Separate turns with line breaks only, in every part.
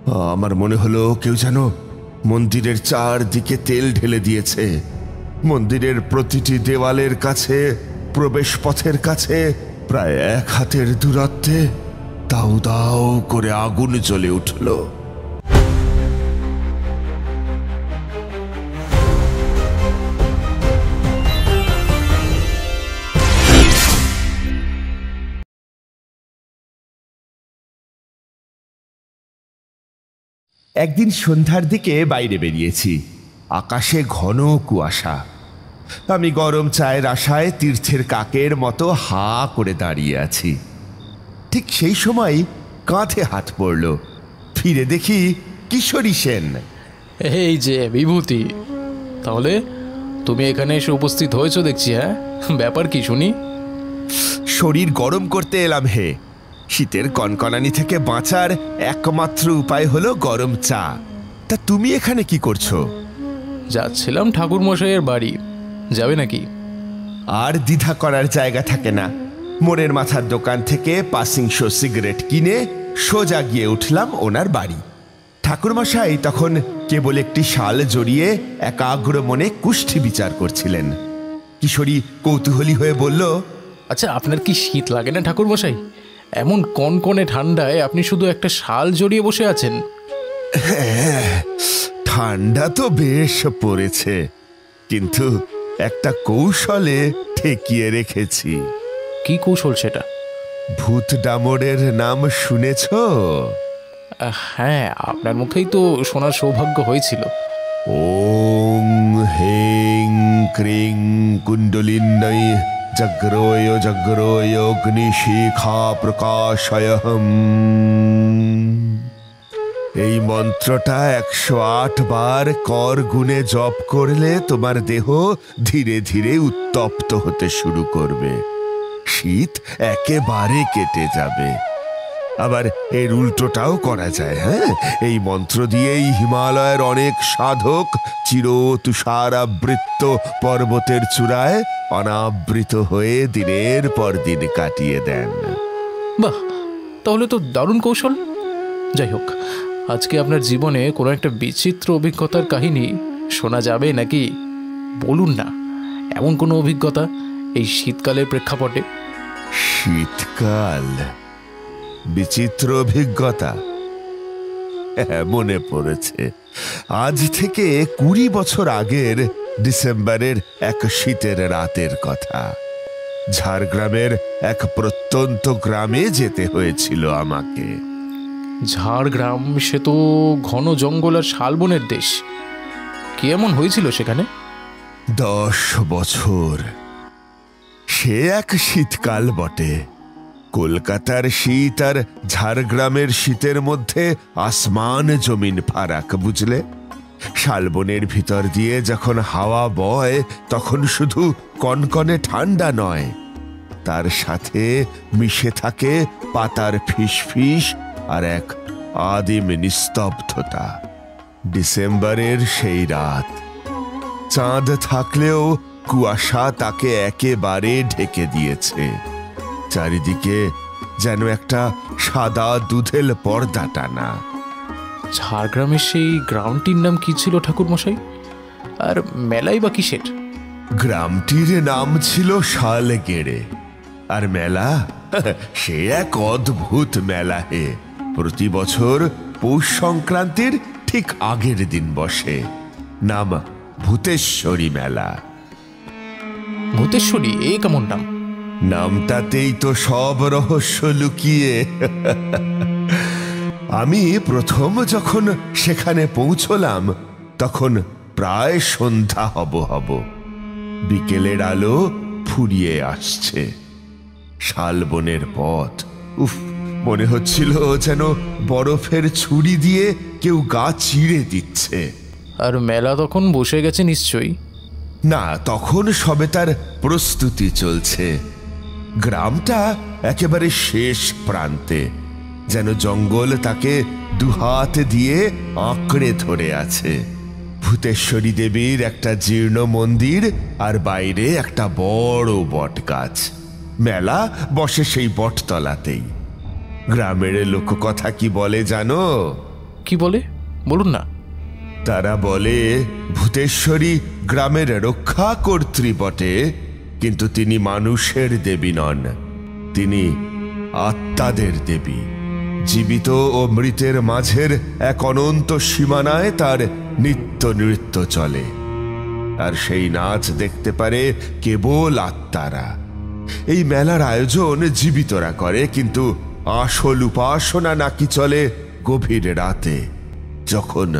আমার মনে হলো কেউ যেন মন্দিরের চারদিকে তেল ঢেলে দিয়েছে। মন্দিরের প্রতিটি দেওয়ালের কাছে, প্রবেশ পথের কাছে প্রায় 1 হাতের দূরত্বে দাউ দাউ করে আগুন জ্বলে উঠল। একদিন সন্ধ্যার দিকে বাইরে বেরিয়েছি। আকাশে ঘন কুয়াশা। আমি গরম চায়ের আশায় তীর্থের কাকের মতো হা করে দাঁড়িয়ে আছি। ঠিক সেই সময় কাঁধে হাত পড়ল। ফিরে দেখি কিশোরী সেন।
এই যে বিভূতি, তাহলে তুমি এখানে এসে উপস্থিত হয়েছো দেখছি। হ্যাঁ, ব্যাপার কি শুনি?
শরীর গরম করতে এলাম হে। শীতের কনকনানি থেকে বাঁচার একমাত্র উপায় হলো গরম চা। তা তুমি এখানে কি করছো?
যাচ্ছিলাম ঠাকুর মশাইয়ের বাড়ি। যাবে নাকি?
আর দ্বিধা করার জায়গা থাকে না। মোড়ের মাথার দোকান থেকে পাসিংশো সিগারেট কিনে সোজা গিয়ে উঠলাম ওনার বাড়ি। ঠাকুরমশাই তখন কেবল একটি শাল জড়িয়ে একাগ্র মনে কুষ্ঠি বিচার করছিলেন। কিশোরী কৌতূহলী হয়ে বলল,
আচ্ছা, আপনার কি শীত লাগে না ঠাকুর মশাই? এমন কনকনে ঠান্ডায় আপনি শুধু একটা শাল জড়িয়ে বসে আছেন।
হ্যাঁ, ঠান্ডা তো বেশ পড়েছে, কিন্তু একটা কৌশলে ঠেকিয়ে রেখেছি।
কি কৌশল সেটা?
ভূত ডামরের নাম শুনেছ?
হ্যাঁ, আপনার মুখেই তো শোনার সৌভাগ্য হয়েছিল।
ওং হেং ক্রিং কুণ্ডলিন্নৈ জগ্রয় জগ্রয় অগ্নিশিখা প্রকাশয়হম। এই মন্ত্রটা 108 বার কর গুণে জপ করলে তোমার দেহ ধীরে ধীরে উত্তপ্ত হতে শুরু করবে। শীত একেবারে কেটে যাবে। আবার এর উল্টোটাও করা যায়। হ্যাঁ, এই মন্ত্র দিয়েই হিমালয়ের অনেক সাধক চির তুষারাবৃত পর্বতের চূড়ায় অনাবৃত হয়ে দিনের পর দিন কাটিয়ে দেন।
বাহ, তাহলে তো দারুণ কৌশল। যাই হোক, আজকে আপনার জীবনে কোনো একটা বিচিত্র অভিজ্ঞতার কাহিনী শোনা যাবে নাকি? বলুন না, এমন কোনো অভিজ্ঞতা এই শীতকালের প্রেক্ষাপটে।
শীতকাল, বিচিত্র অভিজ্ঞতা? মনে পড়েছে, আজ থেকে 20 বছর আগের ডিসেম্বরের এক শীতের রাতের কথা। ঝাড়গ্রামের এক প্রত্যন্ত গ্রামে যেতে হয়েছিল আমাকে।
ঝাড়গ্রাম, সে তো ঘন জঙ্গল আর শালবনের দেশ। কি এমন হয়েছিল সেখানে?
10 বছর। সে এক শীতকাল বটে। কলকাতার শীত আর ঝাড়গ্রামের শীতের মধ্যে আসমান জমিন ফারাক, বুঝলে? শালবনের ভিতর দিয়ে যখন হাওয়া বয় তখন শুধু কনকনে ঠান্ডা নয়, তার সাথে মিশে থাকে পাতার ফিসফিস আর এক আদিম নিস্তব্ধতা। ডিসেম্বরের সেই রাত, চাঁদ থাকলেও কুয়াশা তাকে একেবারে ঢেকে দিয়েছে। চারিদিকে যেন একটা সাদা দুধেল পর্দা টানা।
ঝাড়গ্রামের সেই গ্রামটির নাম কি ছিল ঠাকুর মশাই? আর মেলাই বা কিসের?
গ্রামটির নাম ছিল শালগেড়ে। আর মেলা, সে এক অদ্ভুত মেলা হে। প্রতি বছর পৌষ সংক্রান্তির ঠিক আগের দিন বসে। নাম ভূতেশ্বরী মেলা।
ভূতেশ্বরী, এ কেমন নাম?
নামটাতেই তো সব রহস্য লুকিয়ে। আমি প্রথম যখন সেখানে পৌঁছলাম তখন প্রায় সন্ধ্যা হব। বিকেলের আলো ফুরিয়ে আসছে। শালবনের পথ, উফ, মনে হচ্ছিল যেন বরফের ছুরি দিয়ে কেউ গা চিড়ে দিচ্ছে।
আর মেলা তখন বসে গেছে নিশ্চয়ই?
না, তখন সবে তার প্রস্তুতি চলছে। গ্রামটা একেবারে শেষ প্রান্তে, যেন জঙ্গল তাকে দুহাত দিয়ে আঁকড়ে ধরে আছে। ভূতেশ্বরী দেবীর একটা জীর্ণ মন্দির আর বাইরে একটা বড় বট গাছ। মেলা বসে সেই বটতলাতেই। গ্রামের লোককথা কি বলে জানো?
কি কি বলে বলুন না।
তারা বলে ভূতেশ্বরী গ্রামের রক্ষা কর্ত্রী বটে, কিন্তু তিনি মানুষের দেবী নন, তিনি আত্মাদের দেবী। জীবিত ও মৃতের মাঝের এক অনন্ত সীমানায় তার নিত্য নৃত্য চলে, আর সেই নাচ দেখতে পারে কেবল আত্মারা। এই মেলার আয়োজন জীবিতরা করে, কিন্তু আসল উপাসনা নাকি চলে গভীর রাতে, যখন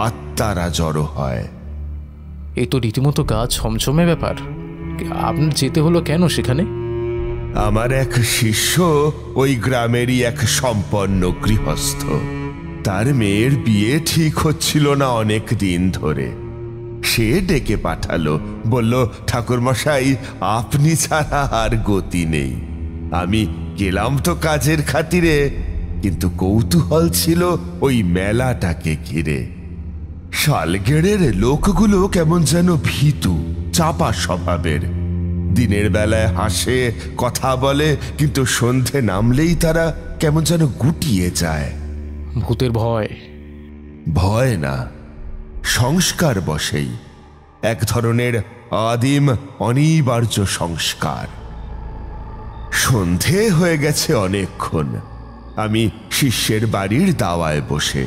আত্মারা জড়ো হয়।
এই তো রীতিমতো গা ছমছমে ব্যাপার। আপনার যেতে হলো কেন সেখানে?
আমার এক শিষ্য ওই গ্রামেরই এক সম্পন্ন গৃহস্থ। তার মেয়ের বিয়ে ঠিক হচ্ছিল না অনেক দিন ধরে। সে ডেকে পাঠালো, বলল, ঠাকুরমশাই, আপনি ছাড়া আর গতি নেই। আমি গেলাম তো কাজের খাতিরে, কিন্তু কৌতূহল ছিল ওই মেলাটাকে ঘিরে। শালগেড়ের লোকগুলো কেমন যেন ভীতু, চাপা স্বভাবের। দিনের বেলায় হাসে, কথা বলে, কিন্তু সন্ধে নামলেই তারা কেমন যেন গুটিয়ে যায়।
ভূতের ভয়?
ভয় না, সংস্কার বশেই, এক ধরনের আদিম অনিবার্য সংস্কার। সন্ধে হয়ে গেছে অনেকক্ষণ। আমি শিষ্যের বাড়ির দাওয়ায় বসে।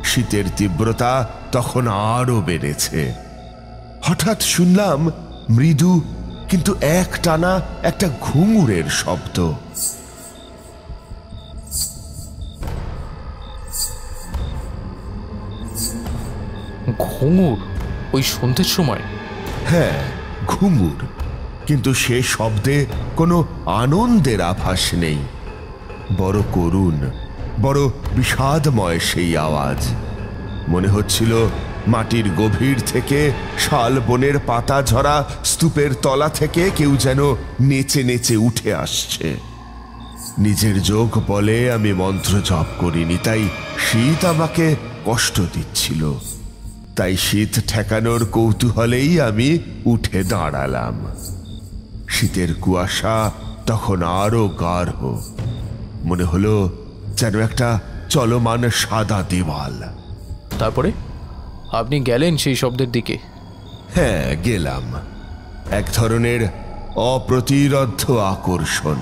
শীতের তীব্রতা তখন আরো বেড়েছে। হঠাৎ শুনলাম মৃদু কিন্তু একটানা একটা ঘুঙুরের শব্দ।
ঘুঙুর? ওই সন্ধ্যের সময়?
হ্যাঁ, ঘুঙুর, কিন্তু সে শব্দে কোনো আনন্দের আভাস নেই। বড় করুণ, বড় বিষাদময় সেই আওয়াজ। মনে হচ্ছিল মাটির গভীর থেকে, শাল বনের পাতা ঝরা স্তূপের তলা থেকে কেউ যেন নেচে নেচে উঠে আসছে। নিজের যোগ বলে আমি মন্ত্র জপ করিনি, তাই শীত আমাকে কষ্ট দিচ্ছিল। তাই শীত ঠেকানোর কৌতূহলেই আমি উঠে দাঁড়ালাম। শীতের কুয়াশা তখন আরো গাঢ়। মনে হলো যেন একটা চলমান সাদা দেওয়াল।
তারপরে আপনি গেলেন সেই শব্দের দিকে?
হ্যাঁ, গেলাম। এক ধরনের অপ্রতিরোধ্য আকর্ষণ।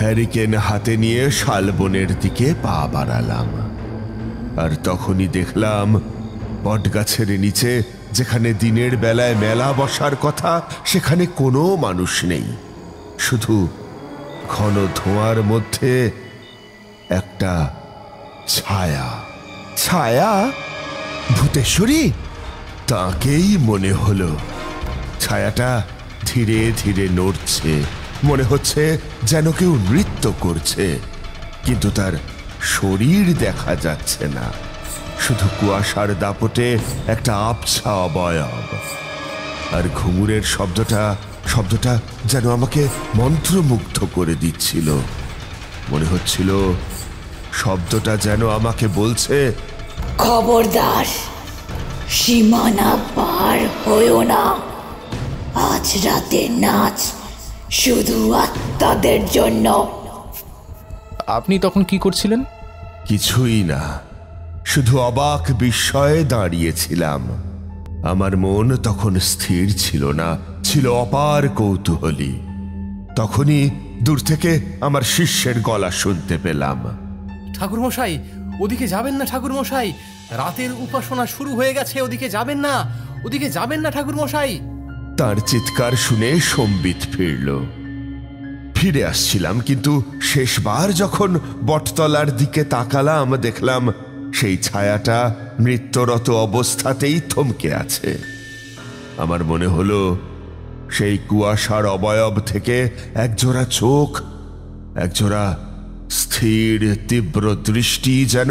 হ্যারিকেন হাতে নিয়ে শালবনের দিকে পা বাড়ালাম। আর তখনই দেখলাম বটগাছের নিচে, যেখানে দিনের বেলায় মেলা বসার কথা, সেখানে কোনো মানুষ নেই। শুধু ঘন ধোঁয়ার মধ্যে একটা ছায়া। ছায়া? ভূতেশ্বরী? তাকেই মনে হলো। ছায়াটা ধীরে ধীরে নড়ছে, মনে হচ্ছে যেন কেউ নৃত্য করছে, কিন্তু তার শরীর দেখা যাচ্ছে না। শুধু কুয়াশার দাপটে একটা আবছা অবয়ব। আর ঘুঙুরের শব্দটা যেন আমাকে মন্ত্রমুগ্ধ করে দিচ্ছিল। মনে হচ্ছিল শব্দটা যেন আমাকে বলছে,
খবরদার, সীমানা পার হইও না। আজ রাতের নাচ শুধু আত্মাদের জন্য।
আপনি তখন কি করছিলেন?
কিছুই না, শুধু অবাক বিস্ময়ে দাঁড়িয়েছিলাম। আমার মন তখন স্থির ছিল না, ছিল অপার কৌতূহলী। তখনই দূর থেকে আমার শিষ্যের গলা শুনতে পেলাম।
ঠাকুরমশাই, ওদিকে যাবেন না ঠাকুরমশাই, রাতের উপাসনা শুরু হয়ে গেছে, ওদিকে যাবেন না, ওদিকে যাবেন না ঠাকুরমশাই।
তার চিৎকার শুনে সম্বিত ফিরল। ফিরে আসছিলাম, কিন্তু শেষবার যখন বটতলার দিকে তাকালাম, দেখলাম সেই ছায়াটা নৃত্যরত অবস্থাতেই থমকে আছে। আমার মনে হলো সেই কুয়াশার অবয়ব থেকে একজোড়া চোখ, একজোড়া স্থির তীব্র দৃষ্টি যেন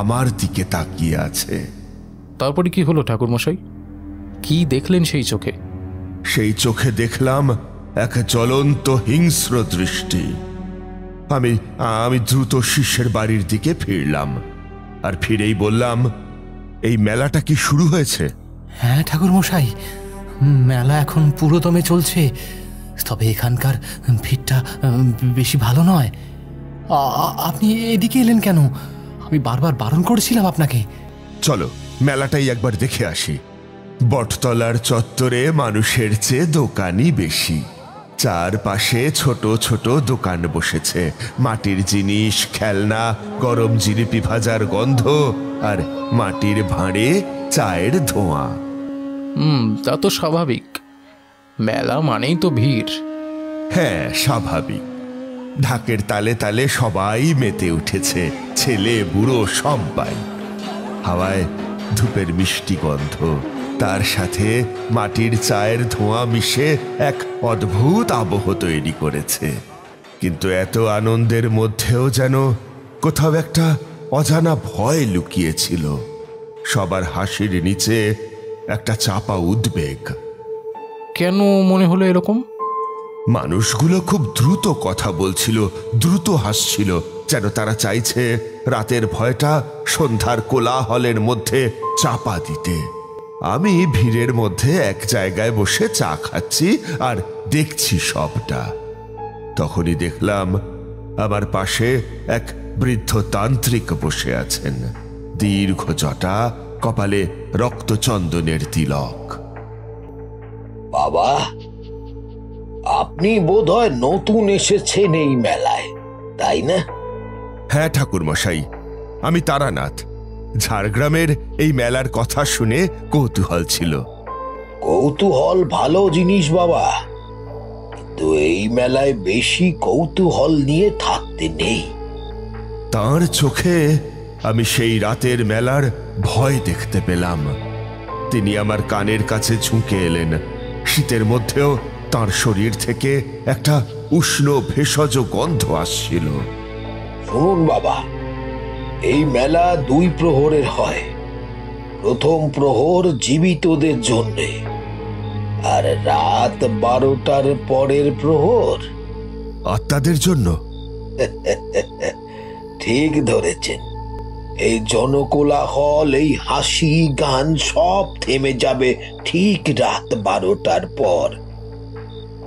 আমার দিকে তাকিয়ে আছে।
তারপরে কি হলো ঠাকুরমশাই? কি দেখলেন সেই চোখে?
সেই চোখে দেখলাম এক জ্বলন্ত হিংস্র দৃষ্টি। আমি দ্রুত শিষ্যের বাড়ির দিকে ফিরলাম, আর ফিরেই বললাম, এই মেলাটা কি শুরু হয়েছে?
হ্যাঁ ঠাকুরমশাই, মেলা এখন পুরোদমে চলছে, তবে এখানকার ভিড়টা বেশি ভালো নয়। আপনি এদিকে এলেন কেন? আমি বারবার বারণ করেছিলাম আপনাকে।
চলো মেলাটাই একবার দেখে আসি। বটতলার চত্বরে মানুষের চেয়ে দোকানই বেশি। চারপাশে ছোট ছোট দোকান বসেছে, মাটির জিনিস, খেলনা, গরম জিলিপি ভাজার গন্ধ, আর মাটির ভাঁড়ে চায়ের ধোঁয়া।
তা তো স্বাভাবিক, মেলা মানেই তো ভিড়।
হ্যাঁ, স্বাভাবিক। ঢাকের তালে তালে সবাই মেতে উঠেছে, ছেলে বুড়ো সবাই। হাওয়ায় ধূপের মিষ্টি গন্ধ, তার সাথে মাটির চায়ের ধোঁয়া মিশে এক অদ্ভুত আবহ তৈরি করেছে। কিন্তু এত আনন্দের মধ্যেও যেন কোথাও একটা অজানা ভয় লুকিয়েছিল। সবার হাসির নিচে একটা চাপা উদ্বেগ।
কেন মনে হলো এরকম?
মানুষগুলো খুব দ্রুত কথা বলছিল, দ্রুত হাসছিল, যেন তারা চাইছে রাতের ভয়টা সন্ধ্যার কোলাহলের মধ্যে চাপা দিতে। আমি ভিড়ের মধ্যে এক জায়গায় বসে চা খাচ্ছি আর দেখছি সবটা। তখনই দেখলাম আমার পাশে এক বৃদ্ধ তান্ত্রিক বসে আছেন, দীর্ঘ জটা, কপালে রক্তচন্দনের তিলক।
বাবা, আপনি বোধহয় নতুন এসেছেন এই মেলায়, তাই না?
হ্যাঁ ঠাকুর মশাই, আমি তারানাথ। ঝাড়গ্রামের এই মেলার কথা শুনে কৌতূহল ছিল।
কৌতূহল ভালো জিনিস বাবা, কিন্তু এই মেলায় বেশি কৌতূহল নিয়ে থাকতে নেই।
তাঁর চোখে আমি সেই রাতের মেলার ভয় দেখতে পেলাম। তিনি আমার কানের কাছে ঝুঁকে এলেন। শীতের মধ্যেও তাঁর শরীর থেকে একটা উষ্ণ ভেষজ গন্ধ আসছিল।
শুনুন বাবা, এই মেলা 2 প্রহরের হয়। প্রথম প্রহর জীবিতদের জন্য, আর রাত 12টার পরের প্রহর
আত্মাদের জন্য।
ঠিক ধরেছেন। এই জনকোলাহল, এই হাসি গান সব থেমে যাবে ঠিক রাত 12টার পর।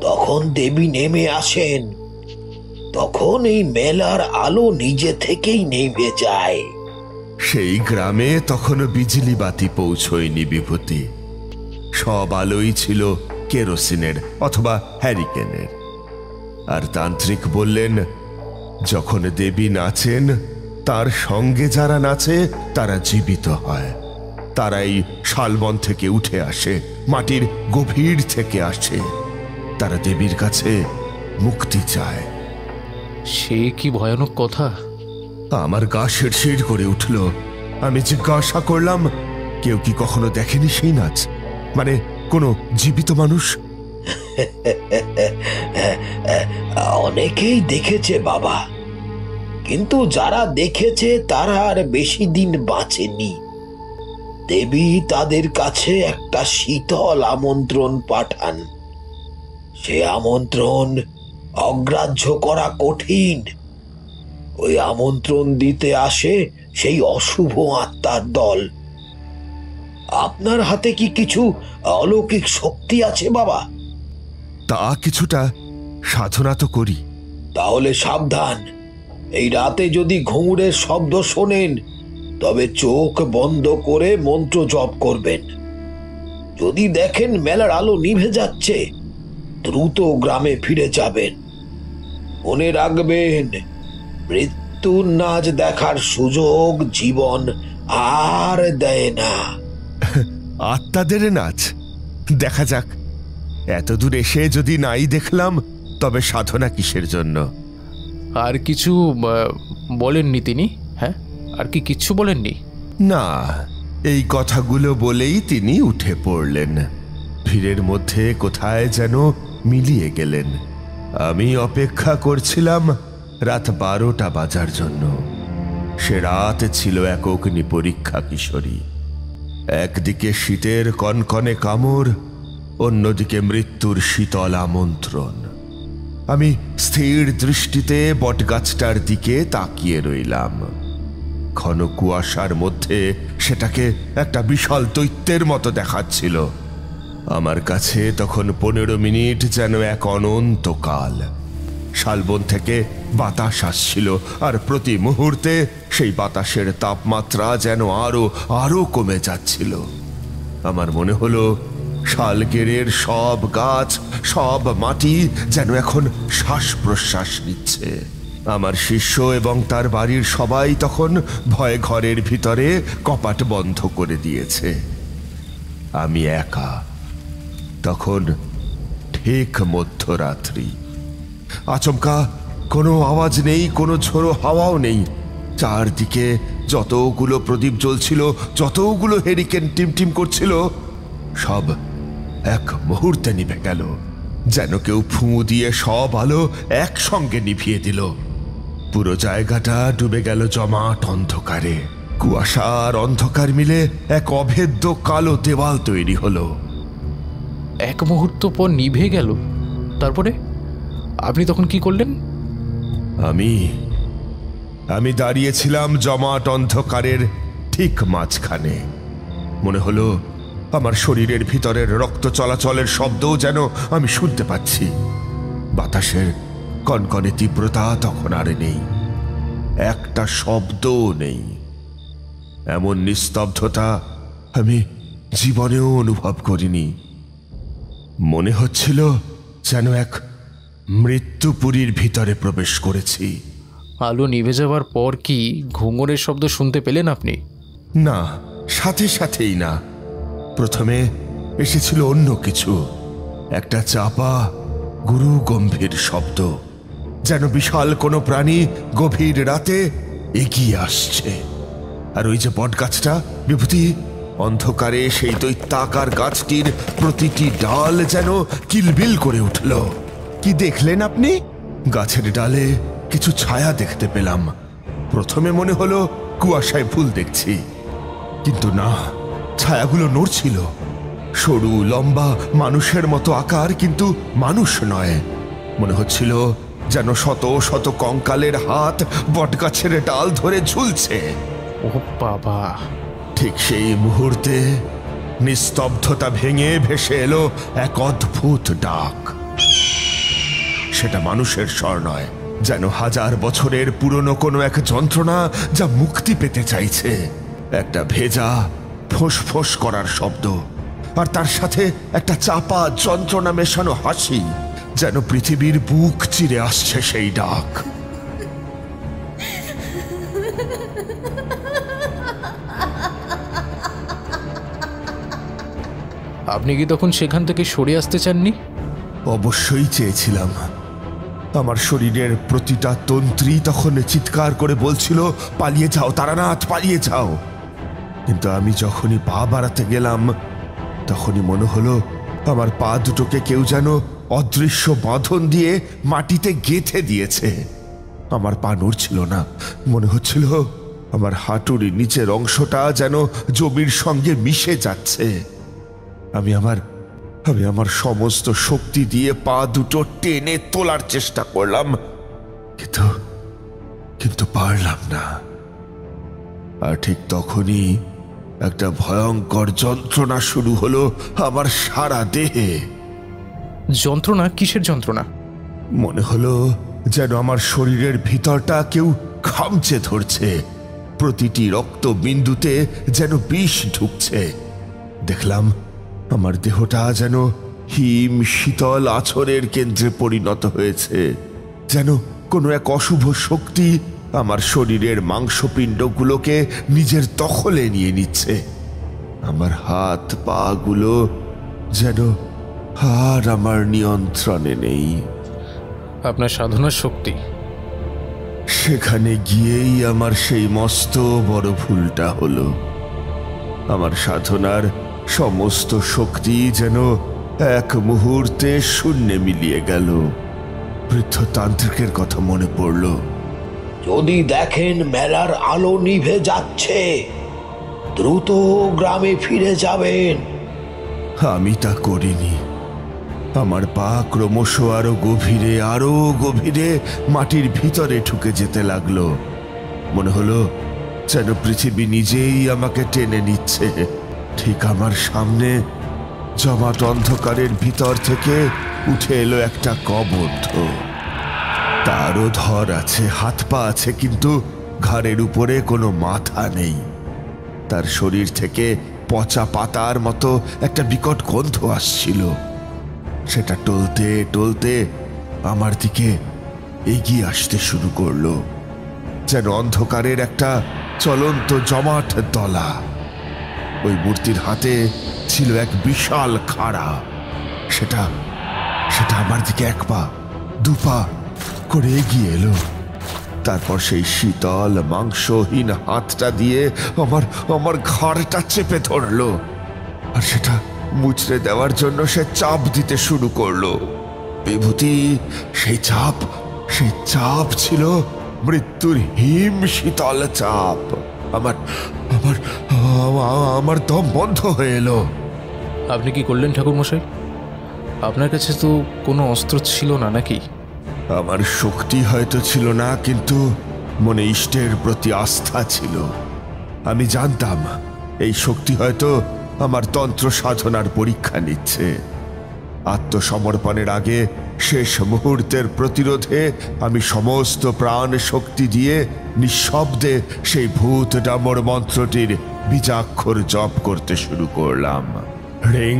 তখন দেবী নেমে আসেন, তখন এই মেলার আলো নিজে থেকেই নেমে যায়।
সেই গ্রামে তখনও বিজলি বাতি পৌঁছয়নি বিভূতি। সব আলোই ছিল কেরোসিনের অথবা হ্যারিকেনের। আর তান্ত্রিক বললেন, যখন দেবী নাচেন, তার সঙ্গে যারা নাচে তারা জীবিত হয়। তারাই শালবন থেকে উঠে আসে, মাটির গভীর থেকে আসে। তারা দেবীর কাছে মুক্তি চায়।
সে কি ভয়ানক কথা!
আমার গা শিরশির করে উঠল। আমি জিজ্ঞাসা করলাম, কেউ কি কখনো দেখেনি সেই নাচ? মানে কোনো জীবিত মানুষ?
অনেকেই দেখেছে বাবা, কিন্তু যারা দেখেছে তারা আর বেশি দিন বাঁচেনি। দেবী তাদের কাছে একটা শীতল আমন্ত্রণ পাঠান। সে আমন্ত্রণ অগ্রাহ্য করা কঠিন। ওই আমন্ত্রণ দিতে আসে সেই অশুভ আত্মার দল। আপনার হাতে কি কিছু অলৌকিক শক্তি আছে বাবা?
তা কিছুটা সাধনা তো করি।
তাহলে সাবধান, এই রাতে যদি ঘুঙুরের শব্দ শোনেন, তবে চোখ বন্ধ করে মন্ত্র জপ করবেন। যদি দেখেন মেলার আলো নিভে যাচ্ছে, দ্রুত গ্রামে ফিরে যাবেন। মনে রাখবেন, মৃত্যুর নাচ দেখার সুযোগ জীবন আর দেয় না।
আত্মাদের নাচ দেখা যাক। এতদূর এসে যদি নাই দেখলাম, তবে সাধনা কিসের জন্য?
আর কিছু বলেননি তিনি? হ্যাঁ, আর কি কিচ্ছু বলেননি?
না, এই কথাগুলো বলেই তিনি উঠে পড়লেন। ভিড়ের মধ্যে কোথায় যেন মিলিয়ে গেলেন। আমি অপেক্ষা করছিলাম রাত 12টা বাজার জন্য। সে রাত ছিল এক অগ্নি পরীক্ষা কিশোরী। একদিকে শীতের কনকনে কামড়, অন্যদিকে মৃত্যুর শীতল আমন্ত্রণ। আমি স্থির দৃষ্টিতে বটগাছটার দিকে তাকিয়ে রইলাম। ঘন কুয়াশার মধ্যে সেটাকে একটা বিশাল দৈত্যের মতো দেখাচ্ছিল। আমার কাছে তখন 15 মিনিট যেন এক অনন্তকাল। শালবন থেকে বাতাস আসছিল, আর প্রতি মুহূর্তে সেই বাতাসের তাপমাত্রা যেন আরো আরো কমে যাচ্ছিল। আমার মনে হলো শালগেরের সব গাছ, সব মাটি যেন এখন শ্বাস প্রশ্বাস নিচ্ছে। আমার শিষ্য এবং তার বাড়ির সবাই তখন ভয়ে ঘরের ভিতরে কপাট বন্ধ করে দিয়েছে। আমি একা। তখন ঠিক মধ্যরাত্রি। আচমকা কোনো আওয়াজ নেই, কোনো ঝোড়ো হাওয়াও নেই। চারদিকে যতগুলো প্রদীপ জ্বলছিল, যতগুলো হেরিকেন টিমটিম করছিল, সব এক মুহূর্তে নিভে গেল, যেন কেউ ফুঁ দিয়ে সব আলো একসঙ্গে নিভিয়ে দিল। পুরো জায়গাটা ডুবে গেল জমাট অন্ধকারে। কুয়াশা আর অন্ধকার মিলে এক অভেদ্য কালো দেওয়াল তৈরি হলো।
এক মুহূর্ত পর নিভে গেল, তারপরে আপনি তখন কি করলেন?
আমি দাঁড়িয়েছিলাম জমাট অন্ধকারের ঠিক মাঝখানে। মনে হলো আমার শরীরের ভিতরের রক্ত চলাচলের শব্দও যেন আমি শুনতে পাচ্ছি। বাতাসের কনকনে তীব্রতা তখন আর নেই, একটা শব্দও নেই। এমন নিস্তব্ধতা আমি জীবনেও অনুভব করিনি। মনে হচ্ছিল যেন এক মৃত্যুপুরীর ভিতরে প্রবেশ করেছি।
আলো নিভে যাওয়ার পর কি ঘুঙুরের শব্দ শুনতে পেলেন আপনি?
না, সাথে সাথেই না। প্রথমে এসেছিল অন্য কিছু, একটা চাপা গুরু গম্ভীর শব্দ, যেন বিশাল কোনো প্রাণী গভীর রাতে এগিয়ে আসছে। আর ওই যে বট গাছটা বিভূতি, অন্ধকারে সেই দৈত্যাকার গাছটির প্রতিটি ডাল যেন কিলবিল করে উঠল। কি দেখলেন আপনি? গাছের ডালে কিছু ছায়া দেখতে পেলাম। প্রথমে মনে হলো কুয়াশায় ভুল দেখছি, কিন্তু না, ছায়াগুলো নড়ছিল। সরু লম্বা মানুষের মতো আকার, কিন্তু মানুষ নয়। মনে হচ্ছিল যেন শত শত কঙ্কালের হাত বটগাছের ডাল ধরে ঝুলছে।
ও বাবা!
ঠিক সেই মুহূর্তে নিস্তব্ধতা ভেঙে ভেসে এলো এক অদ্ভুত ডাক। সেটা মানুষের স্বর নয়, যেন হাজার বছরের পুরনো কোনো এক যন্ত্রণা যা মুক্তি পেতে চাইছে। একটা ভেজা ফোঁস করার শব্দ, আর তার সাথে একটা চাপা যন্ত্রণা মেশানো হাসি, যেন পৃথিবীর বুক চিরে আসছে সেই ডাক।
আপনি কি তখন সেখান থেকে সরে আসতে চাননি?
অবশ্যই চেয়েছিলাম। আমার শরীরের প্রতিটা তন্ত্রী তখন চিৎকার করে বলছিল, পালিয়ে যাও তারানাথ, পালিয়ে যাও। কিন্তু আমি যখনই পা বাড়াতে গেলাম, তখনই মনে হলো আমার পা দুটোকে কেউ যেন অদৃশ্য বাঁধন দিয়ে মাটিতে গেঁথে দিয়েছে। আমার পা নড়ছিল না। মনে হচ্ছিল আমার হাঁটুর নিচের অংশটা যেন জমির সঙ্গে মিশে যাচ্ছে। আমি আমার সমস্ত শক্তি দিয়ে পা দুটো টেনে তোলার চেষ্টা করলাম, কিন্তু পারলাম না। আর ঠিক তখনই একটা ভয়ঙ্কর যন্ত্রণা শুরু হলো আমার সারা দেহে।
যন্ত্রণা? কিসের যন্ত্রণা?
মনে হলো যেন আমার শরীরের ভিতরটা কেউ খামচে ধরছে। প্রতিটি রক্ত বিন্দুতে যেন বিষ ঢুকছে। দেখলাম আমার দেহটা যেন হিম শীতল আছরের কেন্দ্রে পরিণত হয়েছে, যেন কোনো এক অশুভ শক্তি আমার শরীরের মাংসপিণ্ডগুলোকে নিজের দখলে নিয়ে নিচ্ছে। আমার হাত পা গুলো যেন আর আমার নিয়ন্ত্রণে নেই।
আপনার সাধনার শক্তি?
সেখানে গিয়েই আমার সেই মস্ত বড় ভুলটা হলো। আমার সাধনার সমস্ত শক্তি যেন এক মুহূর্তে শূন্যে মিলিয়ে গেল। বৃদ্ধ তান্ত্রিকের কথা মনে পড়ল।
যদি দেখেন মেলার আলো নিভে যাচ্ছে, দ্রুত গ্রামে ফিরে যাবেন।
আমি তা করিনি। আমার পা ক্রমশ আরো গভীরে মাটির ভিতরে ঢুকে যেতে লাগলো। মনে হলো যেন পৃথিবী নিজেই আমাকে টেনে নিচ্ছে। ঠিক আমার সামনে জমাট অন্ধকারের ভিতর থেকে উঠে এলো একটা কবন্ধ। তারও ধর আছে, হাত পা আছে, কিন্তু ঘাড়ের উপরে কোনো মাথা নেই। তার শরীর থেকে পচা পাতার মতো একটা বিকট গন্ধ আসছিল। সেটা টলতে টলতে আমার দিকে এগিয়ে আসতে শুরু করলো, যেন অন্ধকারের একটা চলন্ত জমাট দলা। ওই মূর্তির হাতে ছিল এক বিশাল খাড়া। সেটা সেটা আমার দিকে এক পা দু পা করে এগিয়ে এলো। তারপর সেই শীতল মাংসহীন হাতটা দিয়ে আমার ঘাড়টা চেপে ধরলো, আর সেটা মুচড়ে দেওয়ার জন্য সে চাপ দিতে শুরু করলো। বিভূতি, সেই চাপ ছিল মৃত্যুর হিম শীতল চাপ। আমার আমার আমার দম বন্ধ হয়ে এলো।
আপনি কি করলেন ঠাকুরমশাই? আপনার কাছে তো কোনো অস্ত্র ছিল না নাকি?
আমার শক্তি হয়তো ছিল না, কিন্তু মনে ইষ্টের প্রতি আস্থা ছিল। আমি জানতাম এই শক্তি হয়তো আমার তন্ত্র সাধনার পরীক্ষা নিচ্ছে। আত্মসমর্পণের আগে শেষ মুহূর্তের প্রতিরোধে আমি সমস্ত প্রাণ শক্তি দিয়ে নিঃশব্দে সেই ভূত ডামর মন্ত্রটির বীজাক্ষর জপ করতে শুরু করলাম। রিং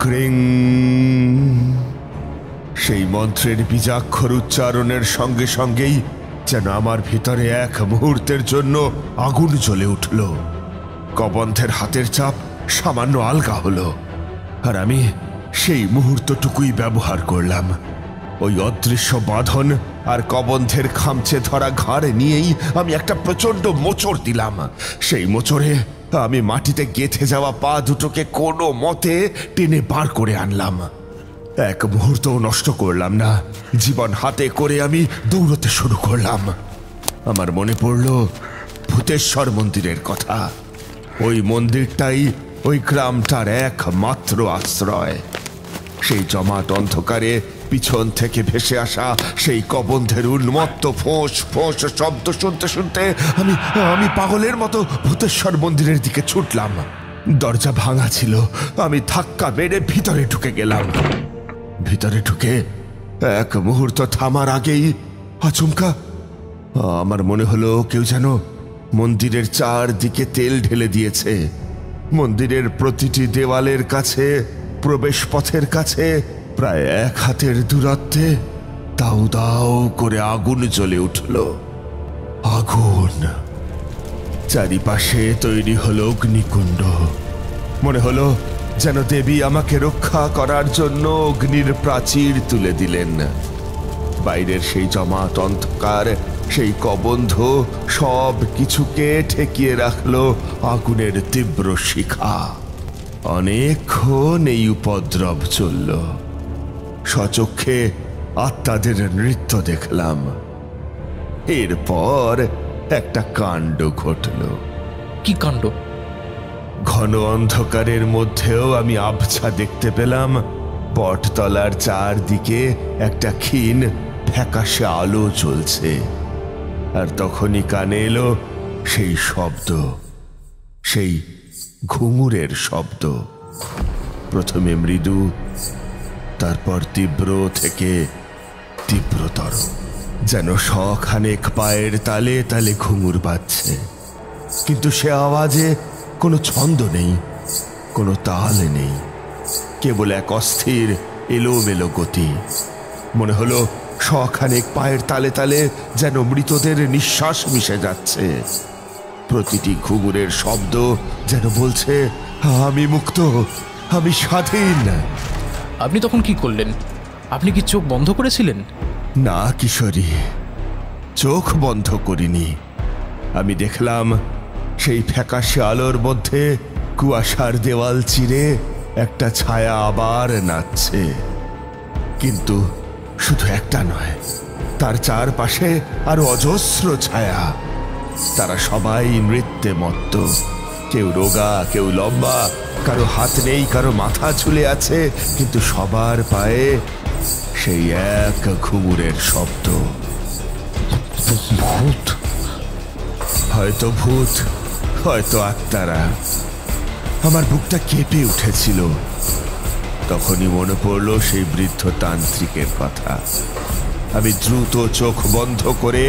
ক্রিং। সেই মন্ত্রের বীজাক্ষর উচ্চারণের সঙ্গে সঙ্গেই যেন আমার ভিতরে এক মুহূর্তের জন্য আগুন জ্বলে উঠল। কবন্ধের হাতের চাপ সামান্য আলগা হলো, আর আমি সেই মুহূর্তটুকুই ব্যবহার করলাম। ওই অদৃশ্য বাঁধন আর কবন্ধের খামচে ধরা ঘাড়ে নিয়েই আমি একটা প্রচন্ড মোচড় দিলাম। সেই মোচড়ে আমি মাটিতে গেঁথে যাওয়া পা দুটোকে কোনো মতে টেনে বার করে আনলাম। এক মুহূর্তও নষ্ট করলাম না। জীবন হাতে করে আমি দৌড়তে শুরু করলাম। আমার মনে পড়ল ভূতেশ্বর মন্দিরের কথা। ওই মন্দিরটাই ওই গ্রামটার একমাত্র আশ্রয়। সেই জমাট অন্ধকারে পিছন থেকে ভেসে আসা সেই কবন্ধের উন্মত্ত ফোঁস ফোঁস শব্দ শুনতে শুনতে আমি পাগলের মতো ভূতেশ্বর মন্দিরের দিকে ছুটলাম। দরজা ভাঙা ছিল। আমি ধাক্কা মেরে ভিতরে ঢুকে গেলাম। ভিতরে ঢুকে এক মুহূর্ত থামার আগেই আচমকা আমার মনে হলো কেউ যেন মন্দিরের চারদিকে তেল ঢেলে দিয়েছে। মন্দিরের প্রতিটি দেওয়ালের কাছে, প্রবেশ পথের কাছে প্রায় এক হাতের দূরত্বে দাউ দাউ করে আগুন জ্বলে উঠল। আগুন। চারিপাশে তৈরি হলো অগ্নিকুণ্ড। মনে হলো যেন দেবী আমাকে রক্ষা করার জন্য অগ্নির প্রাচীর তুলে দিলেন। বাইরের সেই জমাট অন্ধকার, সেই কবন্ধ সব কিছুকে ঠেকিয়ে রাখলো আগুনের তীব্র শিখা। অনেকক্ষণ এই উপদ্রব চলল। স্বচক্ষে আত্মাদের নৃত্য দেখলাম। এরপর একটা কাণ্ড ঘটল।
কি কাণ্ড?
ঘন অন্ধকারের মধ্যেও আমি আবছা দেখতে পেলাম বটতলার চারদিকে একটা ক্ষীণ ফ্যাকাশে আলো জ্বলছে। আর তখনই কানে এলো সেই শব্দ, সেই ঘুঙুরের শব্দ। প্রথমে মৃদু, তারপর তীব্র থেকে তীব্রতর, যেন শখানেক পায়ের তালে তালে ঘুঙুর বাজছে। কিন্তু সে আওয়াজে কোনো ছন্দ নেই, কোনো তাল নেই, কেবল এক অস্থির এলোমেলো গতি। মনে হলো শখানেক পায়ের তালে তালে যেন মৃতদের নিঃশ্বাস মিশে যাচ্ছে। প্রতিটি ঘুঙুরের শব্দ যেন বলছে, আমি মুক্ত, আমি স্বাধীন।
আপনি তখন কি করলেন? আপনি কি চোখ বন্ধ করেছিলেন?
না কিশোরী, চোখ বন্ধ করিনি। আমি দেখলাম সেই ফ্যাকাশে আলোর মধ্যে কুয়াশার দেওয়াল চিরে একটা ছায়া আবার নাচছে। কিন্তু শুধু একটা নয়, তার চারপাশে আরো অজস্র ছায়া। তারা সবাই নৃত্যে মত্ত। কেউ রোগা, কেউ লম্বা, কারো হাত নেই, কারো মাথা ঝুলে আছে, কিন্তু সবার পায়ে সেই এক ঘুঙুরের শব্দ। ভূত, হয়তো ভূত, হয়তো আত্মারা। আমার বুকটা কেঁপে উঠেছিল। তখনই মনে পড়ল সেই বৃদ্ধ তান্ত্রিকের কথা। আমি দ্রুত চোখ বন্ধ করে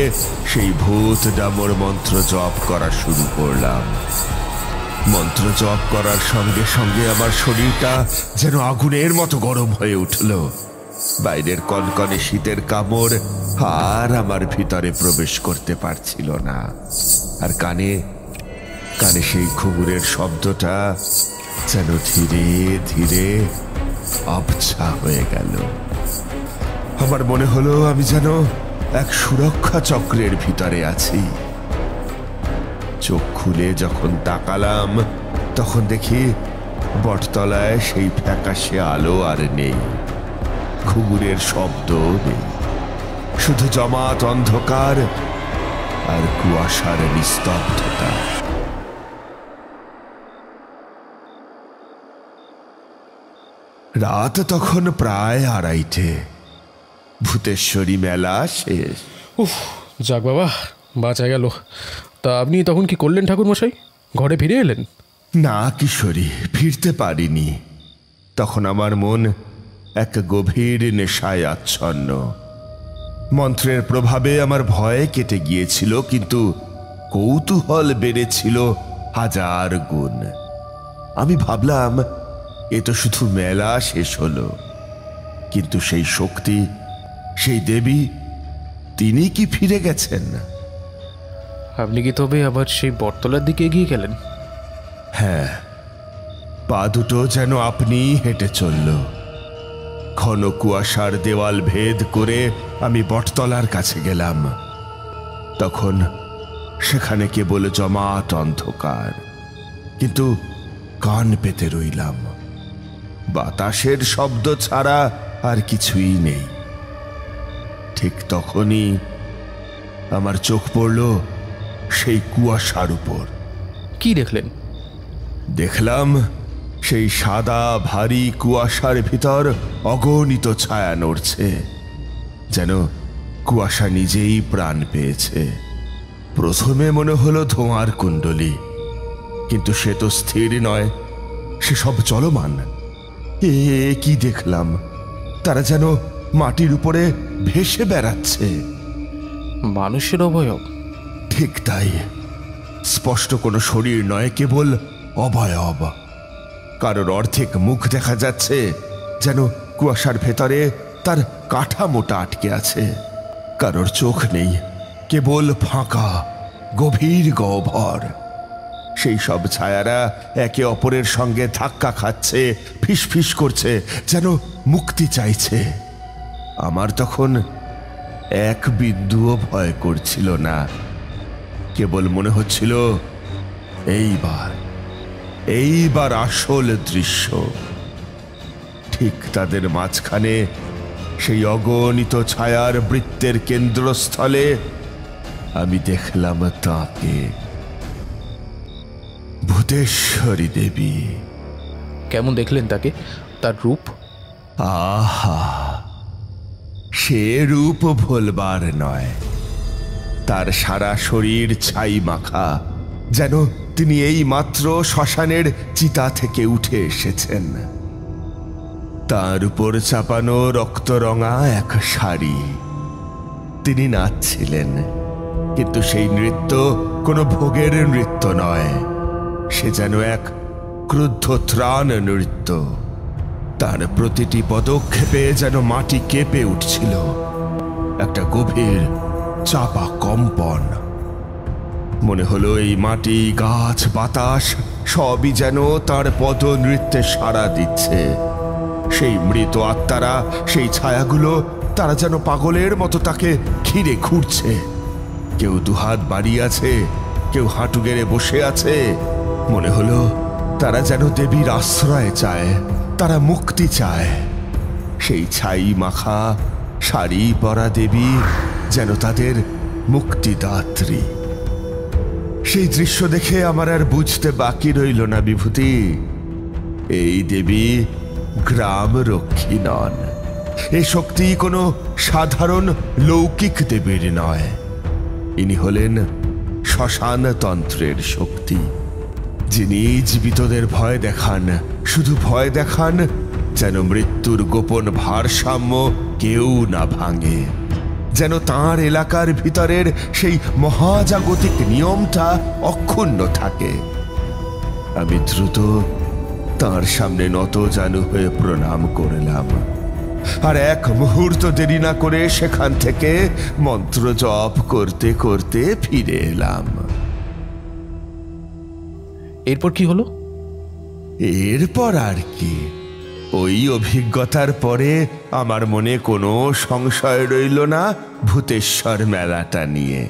সেই ভূত ডামর মন্ত্র জপ করা শুরু করলাম। মন্ত্র জপ করার সঙ্গে সঙ্গে আমার শরীরটা যেন আগুনের মতো গরম হয়ে উঠল। বাইরের কনকনে শীতের কামড় আর আমার ভিতরে প্রবেশ করতে পারছিল না। আর কানে কানে সেই ঘুঙুরের শব্দটা যেন ধীরে ধীরে আবছা হয়ে গেল। আমার মনে হলো আমি যেন এক সুরক্ষা চক্রের ভিতরে আছি। চোখ খুলে যখন তাকালাম তখন দেখি বটতলায় সেই ফ্যাকাশে আলো আর নেই, ঘুঙুরের শব্দ নেই, শুধু জমাট অন্ধকার আর কুয়াশার নিস্তব্ধতা। রাত তখন প্রায় 2:30। ভূতেশ্বরী মেলা শেষ।
উফ, যাক বাবা, বাঁচা গেল। তা আপনি তখন কি করলেন ঠাকুরমশাই? ঘরে ফিরে এলেন?
না কিশোরী, ফিরতে পারিনি। তখন আমার মন এক গভীর নেশায় আচ্ছন্ন। মন্ত্রের প্রভাবে আমার ভয় কেটে গিয়েছিল, কিন্তু কৌতূহল বেড়েছিল 1000 গুণ। আমি ভাবলাম এ তো শুধু মেলা শেষ হলো, কিন্তু সেই শক্তি, সেই দেবী, তিনি কি ফিরে গেছেন?
আপনি কি তবে আবার সেই বটতলার দিকে এগিয়ে গেলেন?
হ্যাঁ, পা দুটো যেন আপনি হেঁটে চলল। ঘন কুয়াশার দেওয়াল ভেদ করে আমি বটতলার কাছে গেলাম। তখন সেখানে কেবল জমাট অন্ধকার, কিন্তু কান পেতে রইলাম। বাতাসের শব্দ ছাড়া আর কিছুই নেই। ঠিক তখনই আমার চোখ পড়ল সেই কুয়াশার উপর।
কি দেখলেন?
দেখলাম সেই সাদা ভারী কুয়াশার ভিতর অগণিত ছায়া নড়ছে, যেন কুয়াশা নিজেই প্রাণ পেয়েছে। প্রথমে মনে হলো ধোঁয়ার কুণ্ডলী, কিন্তু সে তো স্থির নয়, সে সব চলমান। কি দেখলাম? তারা যেন মাটির উপরে ভেসে বেড়াচ্ছে।
মানুষের অবয়ব?
ঠিক তাই। স্পষ্ট কোনো শরীর নয়, কেবল অবয়ব। কারোর অর্ধেক মুখ দেখা যাচ্ছে, যেন কুয়াশার ভেতরে তার কাঠামোটা আটকে আছে। কারোর চোখ নেই, কেবল ফাঁকা গভীর গহ্বর। সেই সব ছায়ারা একে অপরের সঙ্গে ধাক্কা খাচ্ছে, ফিসফিস করছে, যেন মুক্তি চাইছে। আমার তখন এক বিন্দুও ভয় করছিল না। কেবল মনে হচ্ছিল এইবার আসল দৃশ্য। ঠিক তাদের মাঝখানে সেই অগণিত ছায়ার বৃত্তের কেন্দ্রস্থলে আমি দেখলাম তাকে, ভূতেশ্বরী দেবী।
কেমন দেখলেন তাকে? তার রূপ?
আহা, সে রূপ ভোলবার নয়। তার সারা শরীর ছাই মাখা, যেন তিনি এই মাত্র শ্মশানের চিতা থেকে উঠে এসেছেন। তার উপর চাপানো রক্তরঙা এক শাড়ি। তিনি নাচছিলেন, কিন্তু সেই নৃত্য কোনো ভোগের নৃত্য নয়। সে যেন এক ক্রুদ্ধ ত্রাণ নৃত্য। তার প্রতিটি পদক্ষেপে যেন মাটি কেঁপে উঠছিল, একটা গভীর চাপা কম্পন। মনে হলো এই মাটি, গাছ, বাতাস সবই যেন তার পদ নৃত্যে সাড়া দিচ্ছে। সেই মৃত আত্মারা, সেই ছায়াগুলো, তারা যেন পাগলের মতো তাকে ঘিরে ঘুরছে। কেউ দুহাত বাড়িয়ে আছে, কেউ হাঁটু গেড়ে বসে আছে। মনে হলো তারা যেন দেবীর আশ্রয় চায়, তারা মুক্তি চায়। সেই ছাই মাখা শাড়ি পরা দেবী যেন তাদের মুক্তিদাত্রী। সেই দৃশ্য দেখে আমার আর বুঝতে বাকি রইল না বিভূতি, এই দেবী গ্রাম রক্ষী নন। এ শক্তি কোনো সাধারণ লৌকিক দেবীর নয়। ইনি হলেন শ্মশানতন্ত্রের শক্তি, যিনি জীবিতদের ভয় দেখান, শুধু ভয় দেখান যেন মৃত্যুর গোপন ভারসাম্য কেউ না ভাঙে। যেন তাঁর এলাকার ভিতরের সেই মহাজাগতিক নিয়মটা অক্ষুণ্ণ থাকে। আমি দ্রুত তাঁর সামনে নতজানু হয়ে প্রণাম করলাম, আর এক মুহূর্ত দেরি না করে সেখান থেকে মন্ত্র জপ করতে করতে ফিরে এলাম।
এরপর কি হলো?
এরপর আর কি, ওই অভিজ্ঞতার পরে আমার মনে কোনো সংশয় রইল না ভূতেশ্বর মেলাটা নিয়ে।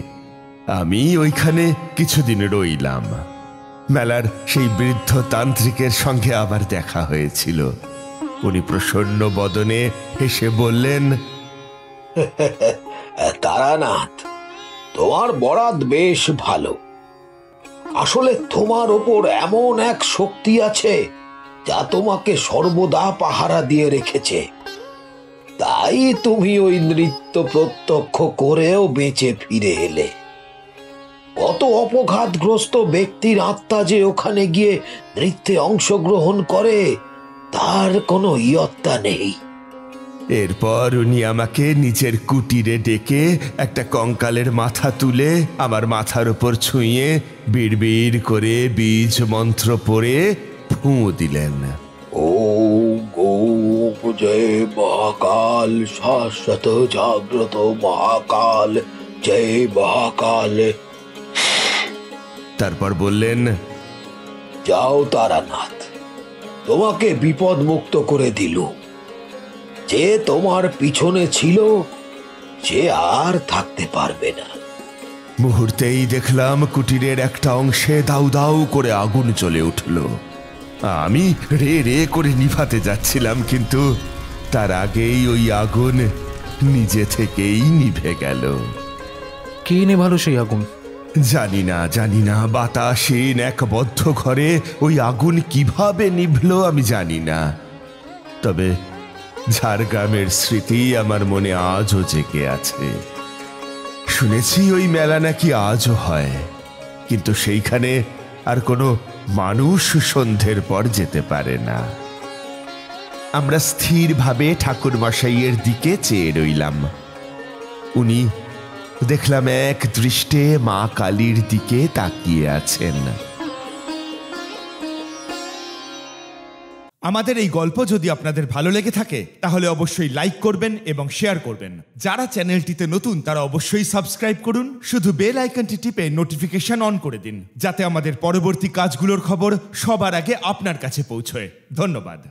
আমি ওইখানে কিছুদিন রইলাম। মেলার সেই বৃদ্ধ তান্ত্রিকের সঙ্গে আবার দেখা হয়েছিল। উনি প্রসন্ন বদনে হেসে বললেন,
তারানাথ, তোমার বরাত বেশ ভালো। আসলে তোমার ওপর এমন এক শক্তি আছে যা তোমাকে সর্বদা পাহারা দিয়ে রেখেছে। তাই তুমি ওই নৃত্য প্রত্যক্ষ করেও বেঁচে ফিরে এলে। কত অপঘাতগ্রস্ত ব্যক্তির আত্মা যে ওখানে গিয়ে নৃত্যে অংশগ্রহণ করে তার কোনো ইয়ত্তা নেই।
এরপর উনি আমাকে নিজের কুটিরে ডেকে একটা কঙ্কালের মাথা তুলে আমার মাথার উপর ছুঁয়ে বিড়বিড় করে বীজ মন্ত্র পড়ে ফুঁ দিলেন।
ওম ওম জয় মহাকাল, শাশ্বত জাগ্রত মহাকাল, জয় মহাকাল।
তারপর বললেন,
যাও তারানাথ, তোমাকে বিপদ মুক্ত করে দিল। যে তোমার পিছনে ছিল সে আর থাকতে পারবে না।
মুহূর্তেই দেখলাম কুটিরের একটা অংশে দাউ দাউ করে আগুন জ্বলে উঠল। আমি রে রে করে নিভাতে যাচ্ছিলাম, কিন্তু তার আগেই ওই আগুন নিজে থেকেই নিভে গেল।
কে নেভালো সেই আগুন?
জানি না বাতাসহীন এক বদ্ধ ঘরে ওই আগুন কিভাবে নিভল আমি জানি না। তবে ঝাড়গ্রামের স্মৃতি আমার মনে আজও জেগে আছে। শুনেছি ওই মেলা নাকি আজও হয়, কিন্তু সেইখানে আর কোনো মানুষ সন্ধ্যের পর যেতে পারে না। আমরা স্থিরভাবে ঠাকুরমশাইয়ের দিকে চেয়ে রইলাম। উনি দেখলাম এক দৃষ্টে মা কালীর দিকে তাকিয়ে আছেন।
আমাদের এই গল্প যদি আপনাদের ভালো লেগে থাকে তাহলে অবশ্যই লাইক করবেন এবং শেয়ার করবেন। যারা চ্যানেলটিতে নতুন তারা অবশ্যই সাবস্ক্রাইব করুন। শুধু বেল আইকনটি টিপে নোটিফিকেশন অন করে দিন, যাতে আমাদের পরবর্তী কাজগুলোর খবর সবার আগে আপনার কাছে পৌঁছয়। ধন্যবাদ।